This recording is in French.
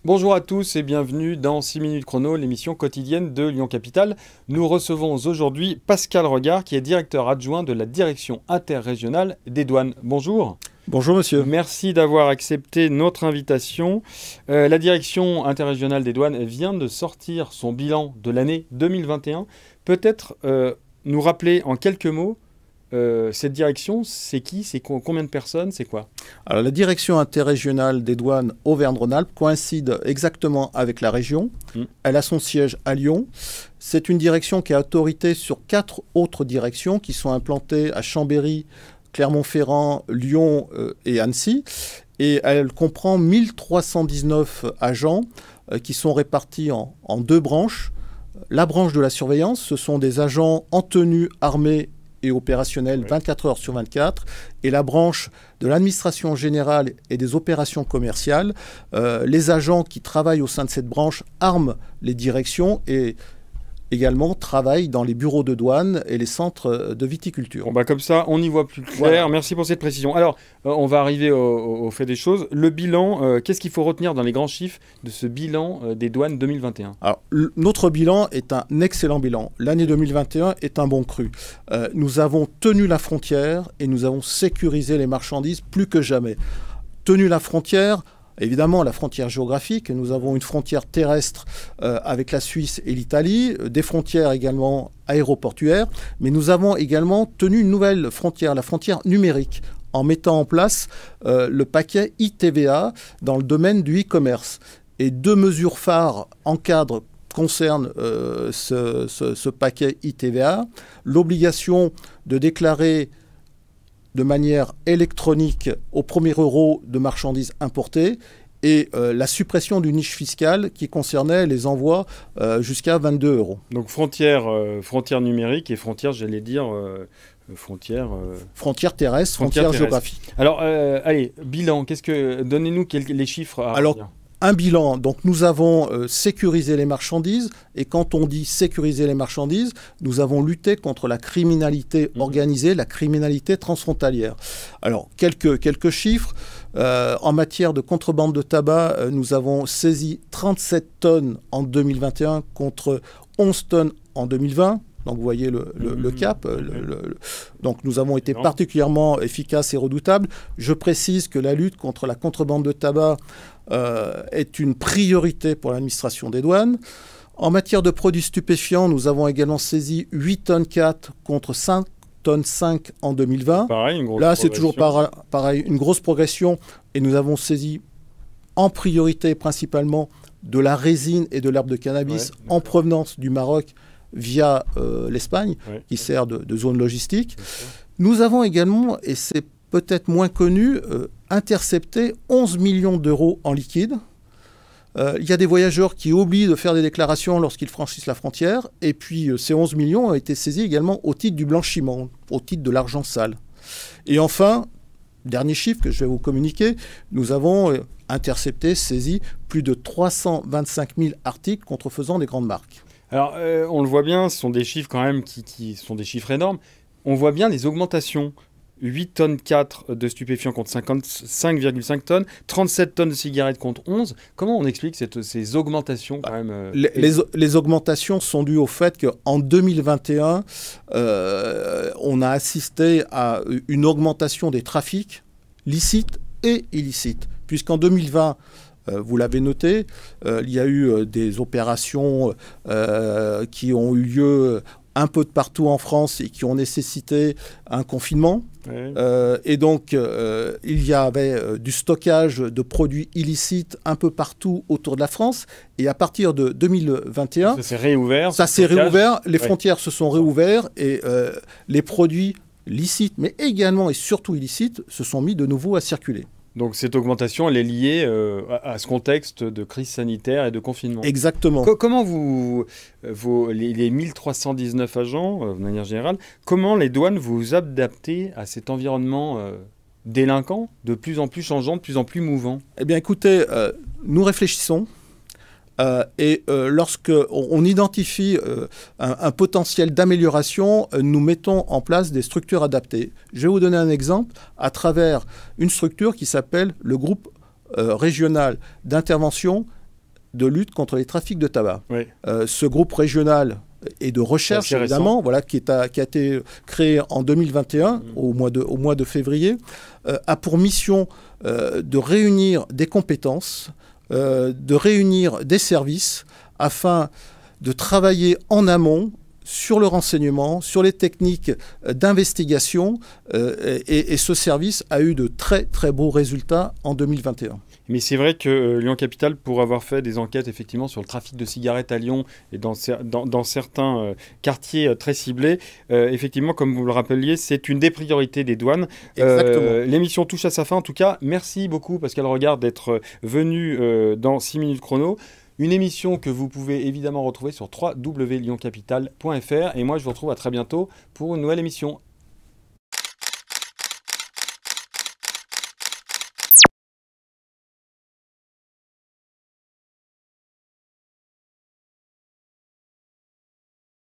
Bonjour à tous et bienvenue dans 6 minutes chrono, l'émission quotidienne de Lyon Capitale. Nous recevons aujourd'hui Pascal Regard, qui est directeur adjoint de la direction interrégionale des douanes. Bonjour. Bonjour monsieur. Merci d'avoir accepté notre invitation. La direction interrégionale des douanes vient de sortir son bilan de l'année 2021. Peut-être nous rappeler en quelques mots cette direction, c'est qui? C'est combien de personnes? C'est quoi? Alors, la direction interrégionale des douanes Auvergne-Rhône-Alpes coïncide exactement avec la région. Elle a son siège à Lyon. C'est une direction qui a autorité sur 4 autres directions qui sont implantées à Chambéry, Clermont-Ferrand, Lyon et Annecy. Et elle comprend 1319 agents qui sont répartis en 2 branches. La branche de la surveillance, ce sont des agents en tenue armée et opérationnel 24 heures sur 24, et la branche de l'administration générale et des opérations commerciales. Les agents qui travaillent au sein de cette branche arment les directions et également travaillent dans les bureaux de douane et les centres de viticulture. Bon, comme ça, on y voit plus clair. Voilà. Merci pour cette précision. Alors, on va arriver au fait des choses. Le bilan, qu'est-ce qu'il faut retenir dans les grands chiffres de ce bilan des douanes 2021? Alors, notre bilan est un excellent bilan. L'année 2021 est un bon cru. Nous avons tenu la frontière et nous avons sécurisé les marchandises plus que jamais. Tenu la frontière, évidemment, la frontière géographique. Nous avons une frontière terrestre avec la Suisse et l'Italie, des frontières également aéroportuaires, mais nous avons également tenu une nouvelle frontière, la frontière numérique, en mettant en place le paquet ITVA dans le domaine du e-commerce. Et 2 mesures phares concernent ce paquet ITVA. L'obligation de déclarer de manière électronique au premier euro de marchandises importées et la suppression d'une niche fiscale qui concernait les envois jusqu'à 22 euros. Donc frontière numérique et frontière, j'allais dire, frontière terrestre, frontière géographique. Alors, allez, bilan, donnez-nous les chiffres à retenir. Un bilan, donc nous avons sécurisé les marchandises, et quand on dit sécuriser les marchandises, nous avons lutté contre la criminalité organisée, la criminalité transfrontalière. Alors, quelques chiffres. En matière de contrebande de tabac, nous avons saisi 37 tonnes en 2021 contre 11 tonnes en 2020. Donc vous voyez le cap. Donc nous avons été particulièrement efficaces et redoutables. Je précise que la lutte contre la contrebande de tabac est une priorité pour l'administration des douanes. En matière de produits stupéfiants, nous avons également saisi 8 tonnes 4 contre 5 tonnes 5 en 2020. Pareil, une grosse Là, c'est toujours pareil, une grosse progression. Et nous avons saisi en priorité principalement de la résine et de l'herbe de cannabis en provenance du Maroc via l'Espagne, qui sert de zone logistique. Nous avons également, et c'est peut-être moins connu, intercepté 11 millions d'euros en liquide. Il y a des voyageurs qui oublient de faire des déclarations lorsqu'ils franchissent la frontière, et puis ces 11 millions ont été saisis également au titre du blanchiment, au titre de l'argent sale. Et enfin, dernier chiffre que je vais vous communiquer, nous avons intercepté, saisi plus de 325 000 articles contrefaisant des grandes marques. Alors, on le voit bien, ce sont des chiffres quand même qui sont des chiffres énormes. On voit bien les augmentations. 8 tonnes 4 de stupéfiants contre 5,5 tonnes, 37 tonnes de cigarettes contre 11. Comment on explique ces augmentations quand même les augmentations sont dues au fait qu'en 2021, on a assisté à une augmentation des trafics licites et illicites. Puisqu'en 2020, vous l'avez noté, il y a eu des opérations qui ont eu lieu un peu de partout en France et qui ont nécessité un confinement. Et donc, il y avait du stockage de produits illicites un peu partout autour de la France. Et à partir de 2021... Ça s'est réouvert. Ça s'est réouvert, les frontières se sont réouvertes et les produits licites, mais également et surtout illicites, se sont mis de nouveau à circuler. Donc cette augmentation, elle est liée à ce contexte de crise sanitaire et de confinement. Exactement. Comment les 1319 agents, de manière générale, comment les douanes vous adaptez à cet environnement délinquant, de plus en plus changeant, de plus en plus mouvant? Eh bien écoutez, nous réfléchissons. Lorsqu'on identifie un potentiel d'amélioration, nous mettons en place des structures adaptées. Je vais vous donner un exemple à travers une structure qui s'appelle le groupe régional d'intervention de lutte contre les trafics de tabac. Oui. Ce groupe régional et de recherche, évidemment, voilà, qui a été créé en 2021, au mois de février, a pour mission de réunir des compétences, de réunir des services afin de travailler en amont sur le renseignement, sur les techniques d'investigation, et ce service a eu de très très beaux résultats en 2021. Mais c'est vrai que Lyon Capitale, pour avoir fait des enquêtes effectivement sur le trafic de cigarettes à Lyon et dans certains quartiers très ciblés, effectivement, comme vous le rappeliez, c'est une des priorités des douanes. L'émission touche à sa fin. En tout cas, merci beaucoup Pascal Regard d'être venu dans 6 minutes chrono. Une émission que vous pouvez évidemment retrouver sur www.lyoncapital.fr. Et moi, je vous retrouve à très bientôt pour une nouvelle émission.